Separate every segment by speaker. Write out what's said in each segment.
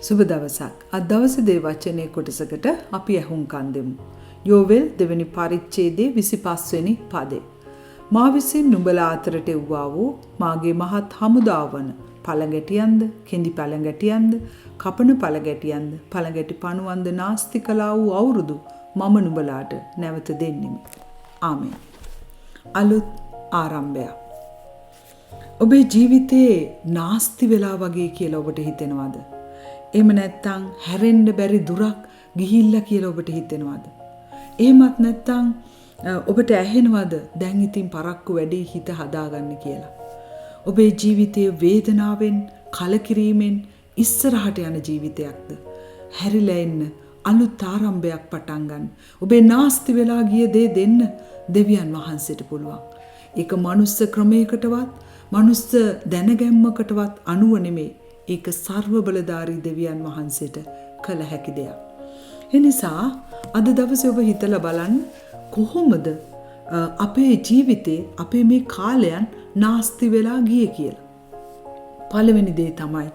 Speaker 1: සුබ දවසක්. අද දවසේ දේ වචනේ කොටසකට අපි ඇහුම්කන් දෙමු. යෝවෙල් දෙවෙනි පරිච්ඡේදයේ 25 වෙනි පදේ. මා විසින් නුඹලා අතරට එව්වා වූ මාගේ මහත් හමුදාවන පළඟැටියන්ද, කෙඳි පළඟැටියන්ද, කපන පළඟැටියන්ද, පළඟැටි පණුවන්ද නාස්ති කළා වූ අවුරුදු මම නුඹලාට නැවත දෙන්නෙමි. ආමේන්. අලුත් ආරම්භය. ඔබේ ජීවිතේ නාස්ති වෙලා වගේ කියලා ඔබට හිතෙනවද? එහෙම නැත්නම් හැරෙන්න බැරි දුරක් ගිහිල්ලා කියලා ඔබට හිතෙනවද? එහෙමත් නැත්නම් ඔබට ඇහෙනවද දැන් ඉතින් පරක්කු වැඩි හිත හදාගන්න කියලා? ඔබේ ජීවිතයේ වේදනාවෙන්, කලකිරීමෙන් ඉස්සරහට යන ජීවිතයක්ද? හැරිලා එන්න අලුත් ආරම්භයක් පටන් ගන්න. ඔබේ නාස්ති වෙලා ගිය දේ දෙන්න දෙවියන් වහන්සේට පුළුවන්. ඒක මනුස්ස ක්‍රමයකටවත්, මනුස්ස දැනගැම්මකටවත් අනුව නෙමෙයි. ඒක සර්ව බලධාරී දෙවියන් වහන්සේට කළ හැකි දෙයක්. එනිසා අද දවසේ ඔබ හිතලා බලන්න කොහොමද අපේ ජීවිතේ අපේ මේ කාලයන් නාස්ති වෙලා ගියේ කියලා. පළවෙනි දේ තමයි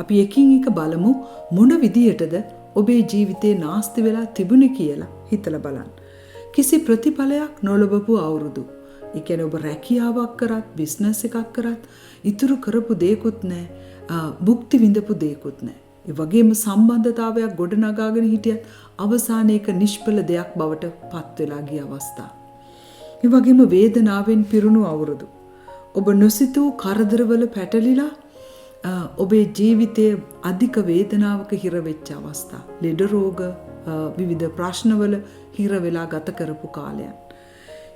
Speaker 1: අපි එකින් එක බලමු මොන විදියටද ඔබේ ජීවිතේ නාස්ති වෙලා තිබුණේ කියලා හිතලා බලන්න. කිසි ප්‍රතිඵලයක් නොලබපු අවුරුදු. ඒ කියන්නේ ඔබ රැකියාවක් කරත්, බිස්නස් එකක් කරත් ඉතුරු කරපු දෙයක්වත් නැහැ. භුක්ති විඳපු දෙයක්වත් නැහැ. ඒ වගේම සම්බන්ධතාවයක් ගොඩනගාගෙන හිටියත් අවසානයේ එක නිෂ්ඵල දෙයක් බවට පත් වෙලා ගිය අවස්ථා. ඒ වගේම වේදනාවෙන් පිරුණු අවුරුදු. ඔබ නොසිතූ කරදරවල පැටලිලා ඔබේ ජීවිතයේ අධික වේදනාවක හිර වෙච්ච අවස්ථා. ලෙඩ රෝග, විවිධ ප්‍රශ්නවල හිර වෙලා ගත කරපු කාලයන්.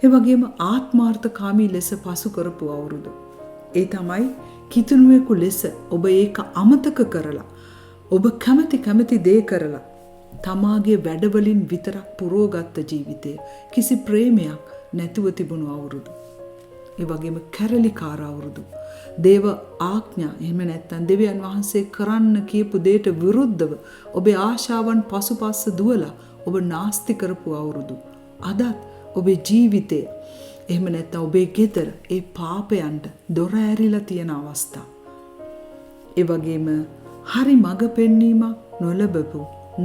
Speaker 1: ඒ වගේම ආත්මාර්ථකාමී ලෙස පසු කරපු අවුරුදු. ඒ තමයි කිතුණුවෙකු ලෙස ඔබ ඒක අමතක කරලා, ඔබ කැමති දේ කරලා, තමාගේ වැඩවලින් විතරක් පුරෝගත්ත ජීවිතය, කිසි ප්‍රේමයක් නැතුව තිබුණු අවුරුදු. ඒ වගේම කැරලිකාර අවුරුදු. දේව ආඥා, එහෙම නැත්නම් දෙවියන් වහන්සේ කරන්න කියපු දෙයට විරුද්ධව ඔබේ ආශාවන් පසුපස්ස දුවලා ඔබ නාස්ති කරපු අවුරුදු. අදත් ඔබේ ජීවිතය, එහෙම නැත්නම් ඔබේ ගෙදර ඒ පාපයන්ට දොර ඇරිලා තියෙන අවස්ථා. ඒ වගේම හරි මඟ පෙන්වීමක්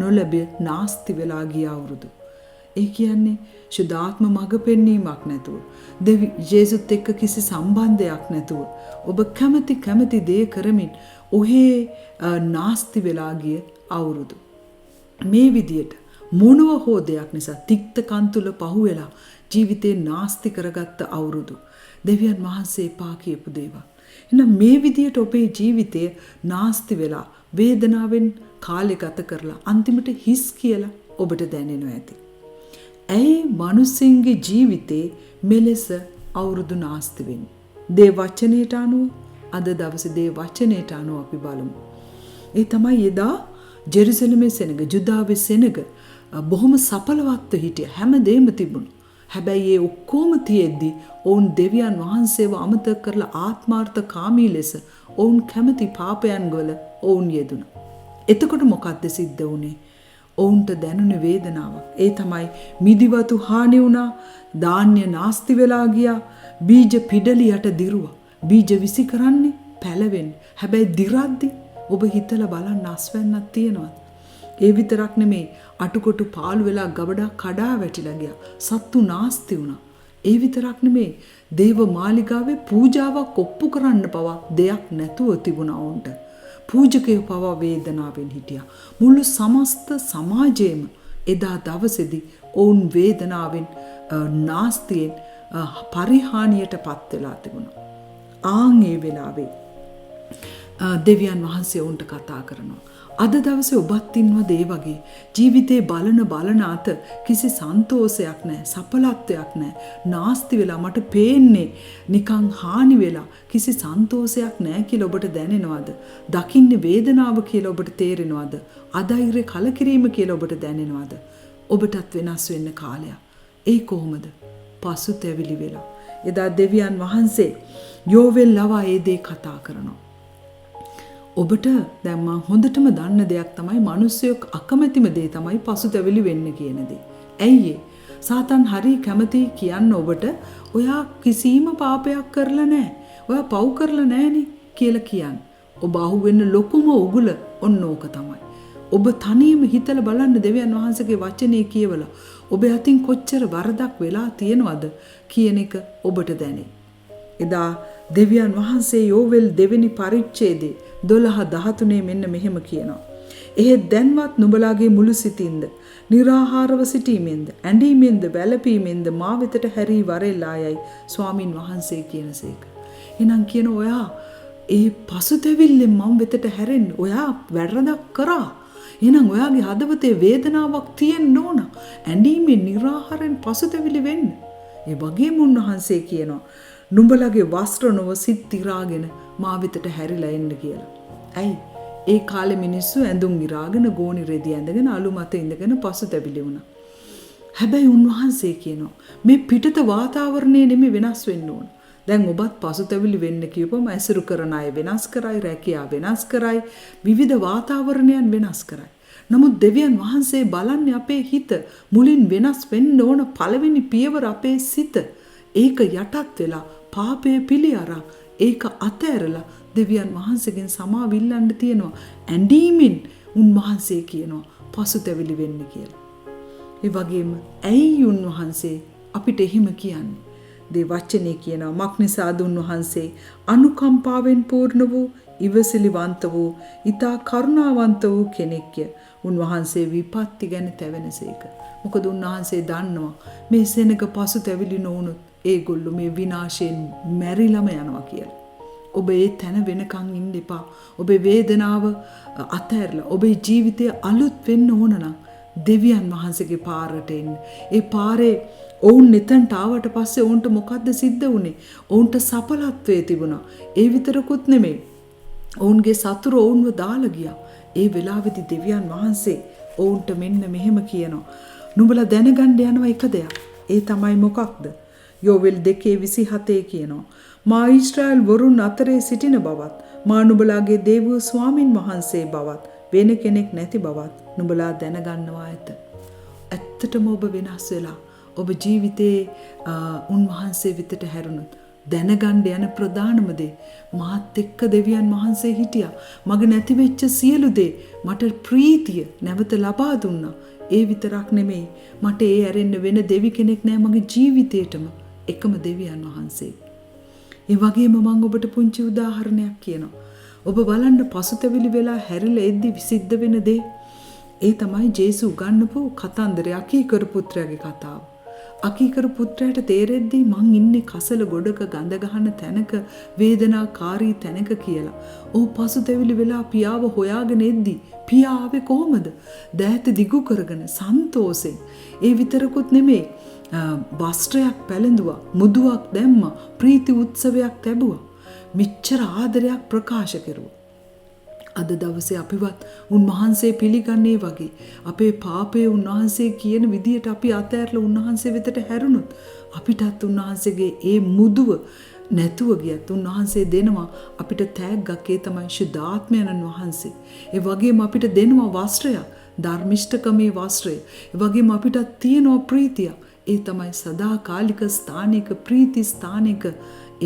Speaker 1: නොලැබ නාස්ති වෙලා ගිය අවුරුදු. ඒ කියන්නේ සුදාත්ම මඟ පෙන්වීමක් නැතුව, ජේසුත් එක්ක කිසි සම්බන්ධයක් නැතුව ඔබ කැමති දේ කරමින් ඔහේ නාස්ති වෙලා ගිය අවුරුදු. මේ විදියට මොනව හෝ දෙයක් නිසා තික්ත කන්තුල පහුවෙලා ජීවිතේ නාස්ති කරගත්ත අවුරුදු. දෙවියන් වහන්සේ එපා කියපු දේවල්. එහෙනම් මේ විදියට ඔබේ ජීවිතය නාස්ති වෙලා වේදනාවෙන් කාලය ගත කරලා අන්තිමට හිස් කියලා ඔබට දැනෙනවා ඇති. ඇයි මිනිස්සුන්ගේ ජීවිතේ මෙලෙස අවුරුදු නාස්ති වෙන්නේ? දේ වචනයට අනුව අද දවසේ දේ වචනයට අනුව අපි බලමු. ඒ තමයි එදා ජෙරුසලමේ සෙනඟ, ජුදාවේ සෙනඟ බොහොම සඵලවත්ව හිටිය. හැමදේම තිබුණා. හැබැයි ඒ ඔක්කොම තියෙද්දි ඔවුන් දෙවියන් වහන්සේව අමතක කරලා ආත්මාර්ථකාමී ලෙස ඔවුන් කැමති පාපයන් වල ඔවුන් යෙදුණා. එතකොට මොකක්ද සිද්ධ වුනේ? ඔවුන්ට දැනුනේ වේදනාවක්. ඒ තමයි මිදිවතු හානි වුණා, ධාන්‍ය නාස්ති වෙලා ගියා, බීජ පිඩලියට දිරුවා. බීජ විසි කරන්නේ පැලවෙන්න. හැබැයි දිරද්දි ඔබ හිතලා බලන්න අස්වැන්නක් තියෙනවද? ඒ විතරක් නෙමේ, අටුකොටු පාළු වෙලා ගබඩා කඩා වැටිලා ගියා. සත්තු නාස්ති වුණා. ඒ විතරක් නෙමේ, දේව මාලිගාවේ පූජාවක් ඔප්පු කරන්න පවා දෙයක් නැතුව තිබුණා වුන්ට. පූජකයෝ පවා වේදනාවෙන් හිටියා. මුළු සමස්ත සමාජයේම එදා දවසේදී ඔවුන් වේදනාවෙන්, නාස්තියෙන්, පරිහානියට පත් වෙලා තිබුණා. ඒ වෙලාවේ දෙවියන් වහන්සේ ඔවුන්ට කතා කරනවා. අද දවසේ ඔබත් ඉන්නවද ඒ වගේ? ජීවිතේ බලන අත කිසි සන්තෝෂයක් නැහැ, සඵලත්වයක් නැහැ. නාස්ති වෙලා මට පේන්නේ නිකන් හානි වෙලා කිසි සන්තෝෂයක් නැහැ කියලා ඔබට දැනෙනවද? දකින්නේ වේදනාව කියලා ඔබට තේරෙනවද? අධෛර්ය කලකිරීම කියලා ඔබට දැනෙනවද? ඔබටත් වෙනස් වෙන්න කාලයක්. ඒ කොහොමද? පසුතැවිලි වෙලා. එදා දෙවියන් වහන්සේ යෝවෙල් ලවා ඒ දේ කතා කරනවා. ඔබට දැන් මම හොඳටම දන්න දෙයක් තමයි මිනිස්සු අකමැතිම දේ තමයි පසුතැවිලි වෙන්න කියන දේ. ඇයි ඒ? සාතන් හරි කැමති කියන්න ඔබට ඔයා කිසිම පාපයක් කරලා නැහැ. ඔයා පව් කරලා නැහනේ කියලා කියන්නේ. ඔබ අහුවෙන්න ලොකුම උගුල ඔන්න ඕක තමයි. ඔබ තනියම හිතලා බලන්න දෙවියන් වහන්සේගේ වචනේ කියවලා ඔබ අතින් කොච්චර වරදක් වෙලා තියෙනවද කියන එක ඔබට දැනේ. එදා දෙවියන් වහන්සේ යෝවෙල් දෙවෙනි පරිච්ඡේදයේ 12:13 මෙන්න මෙහෙම කියනවා. එහෙත් දැන්වත් නුඹලාගේ මුළු සිතින්ද निराहारව සිටීමෙන්ද ඇඬීමෙන්ද වැළපීමෙන්ද මා වෙතට හැරී වරෙල්ලායයි ස්වාමින් වහන්සේ කියනසේක. එහෙනම් කියන ඔයා ඒ පසුතැවිල්ලෙන් මම වෙතට හැරෙන්න ඔයා වැරදක් කරා. එහෙනම් ඔයාගේ හදවතේ වේදනාවක් තියෙන්න ඕන. ඇඬීමෙන් निराहारෙන් පසුතැවිලි වෙන්න. ඒ වගේම උන්වහන්සේ කියනවා නුඹලගේ වස්ත්‍ර නොව සිත් තිරාගෙන මා වෙතට හැරිලා එන්න කියලා. ඇයි? ඒ කාලේ මිනිස්සු ඇඳුම් ඉරාගෙන ගෝණි රෙදි ඇඳගෙන අලු මත ඉඳගෙන පසුතැවිලි වුණා. හැබැයි උන්වහන්සේ කියනවා මේ පිටත වාතාවරණය නෙමෙයි වෙනස් වෙන්න ඕන. දැන් ඔබත් පසුතැවිලි වෙන්න කියපම ඇසුරු කරන අය වෙනස් කරයි, රැකියාව වෙනස් කරයි, විවිධ වාතාවරණයන් වෙනස් කරයි. නමුත් දෙවියන් වහන්සේ බලන්නේ අපේ හිත මුලින් වෙනස් වෙන්න ඕන පළවෙනි පියවර අපේ සිත. ඒක යටත් වෙලා පාපය පිළි අරන් ඒක අතෑරලා දෙවියන් වහන්සේගෙන් සමාව ඉල්ලන්න තියෙනවා. ඇඬීමෙන් උන්වහන්සේ කියනවා පසුතැවිලි වෙන්න කියලා. ඒ වගේම ඇයි උන්වහන්සේ අපිට එහෙම කියන්නේ? දේ වචනේ කියනවා මක් නිසාද උන්වහන්සේ අනුකම්පාවෙන් පූර්ණ වූ ඉවසිලිවන්ත වූ ඊතා කරුණාවන්ත වූ කෙනෙක්ය. උන්වහන්සේ විපත්ති ගැන තැවෙනසේක. මොකද උන්වහන්සේ දන්නවා මේ සෙනඟ පසුතැවිලි නොවුනොත් ඒගොල්ලෝ මේ විනාශයෙන් මැරිලම යනවා කියලා. ඔබ ඒ තැන වෙනකන් ඉන්න එපා. ඔබේ වේදනාව අතහැරලා ඔබේ ජීවිතය අලුත් වෙන්න ඕන නම් දෙවියන් වහන්සේගේ පාරට එන්න. ඒ පාරේ ඔවුන් නිතන්ට ආවට පස්සේ ඔවුන්ට මොකද්ද සිද්ධ වුනේ? ඔවුන්ට සඵලත්වයේ තිබුණා. ඒ විතරකුත් නෙමෙයි. ඔවුන්ගේ සතුරු ඔවුන්ව දාලා ගියා. ඒ වෙලාවේදී දෙවියන් වහන්සේ ඔවුන්ට මෙන්න මෙහෙම කියනවා. නුඹලා දැනගන්න යනවා එක දෙයක්. ඒ තමයි මොකක්ද? යෝවෙල් 2:27 කියනවා. මා ඊශ්‍රායල් වරුන් අතරේ සිටින බවත් මා නුඹලාගේ දේව ස්වාමින් වහන්සේ බවත් වෙන කෙනෙක් නැති බවත් නුඹලා දැනගන්නවා ඇත. ඇත්තටම ඔබ වෙනස් වෙලා ඔබ ජීවිතේ උන්වහන්සේ වෙතට හැරුණොත් දැනගන්න යන ප්‍රධානම දේ මාත් එක්ක දෙවියන් වහන්සේ හිටියා. මග නැති වෙච්ච සියලු දේ මට ප්‍රීතිය නැවත ලබා දුන්නා. ඒ විතරක් නෙමෙයි මට ඒ ඇරෙන්න වෙන දෙවි කෙනෙක් නෑ මගේ ජීවිතේටම එකම දෙවියන් වහන්සේ. ඒ වගේම මම ඔබට පුංචි උදාහරණයක් කියනවා. ඔබ බලන්න පසුතැවිලි වෙලා හැරිලා එද්දි සිද්ධ වෙන දේ. ඒ තමයි ජේසු උගන්වපු කතන්දරය අකීකරු පුත්‍රයාගේ කතාව. අකීකරු පුත්‍රයාට තේරෙද්දී මං ඉන්නේ කසල ගොඩක ගඳ ගහන තැනක වේදනාකාරී තැනක කියලා. ඔහු පසුතැවිලි වෙලා පියාව හොයාගෙන එද්දි පියා ආවේ කොහොමද? දෑත දිගු කරගෙන සන්තෝෂෙන්. ඒ විතරකුත් නෙමෙයි වස්ත්‍රයක් පැළඳුවා, මුදුවක් දැම්මා, ප්‍රීති උත්සවයක් ලැබුවා. මෙච්චර ආදරයක් ප්‍රකාශ කෙරුවා. අද දවසේ අපිවත් උන්වහන්සේ පිළිගන්නේ වගේ අපේ පාපය උන්වහන්සේ කියන විදියට අපි අතෑරලා උන්වහන්සේ වෙතට හැරුණොත් අපිටත් උන්වහන්සේගේ ඒ මුදුව නැතුව ගියත් උන්වහන්සේ දෙනවා අපිට තෑග්ගක්. ඒ තමයි ශුද්ධාත්මයන් වහන්සේ. ඒ වගේම අපිට දෙනවා වස්ත්‍රයක්, ධර්මිෂ්ඨකමේ වස්ත්‍රය. ඒ වගේම අපිට තියෙනවා ප්‍රීතිය. ඒ තමයි සදාකාලික ස්ථානික ප්‍රීති ස්ථානික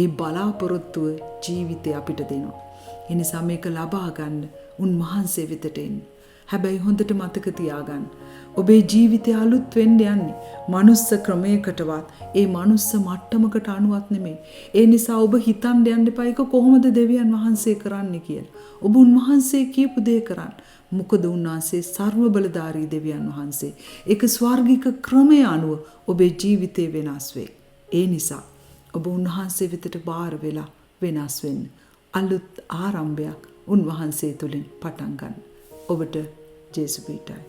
Speaker 1: ඒ බලාපොරොත්තුව ජීවිතය අපිට දෙනවා. ඒ නිසා මේක ලබා ගන්න උන්වහන්සේ වෙතට එන්න. හැබැයි හොඳට මතක තියාගන්න. ඔබේ ජීවිතය අලුත් වෙන්න යන්නේ මනුස්ස ක්‍රමයකටවත් ඒ මනුස්ස මට්ටමකට අනුවත් නෙමෙයි. ඒ නිසා ඔබ හිතන්න යන්න එපා ඒක කොහොමද දෙවියන් වහන්සේ කරන්නේ කියලා. ඔබ උන්වහන්සේ කියපු දේ කරන්න. මොකද උන්වහන්සේ සර්ව බලධාරී දෙවියන් වහන්සේ. ඒක ස්වර්ගික ක්‍රමය අනුව ඔබේ ජීවිතේ වෙනස් වේ. ඒ නිසා ඔබ උන්වහන්සේ වෙතට බාර වෙලා වෙනස් වෙන්න. අලුත් ආරම්භයක් උන්වහන්සේ තුලින් පටන් ගන්න. ඔබට ජේසු පීඨයි.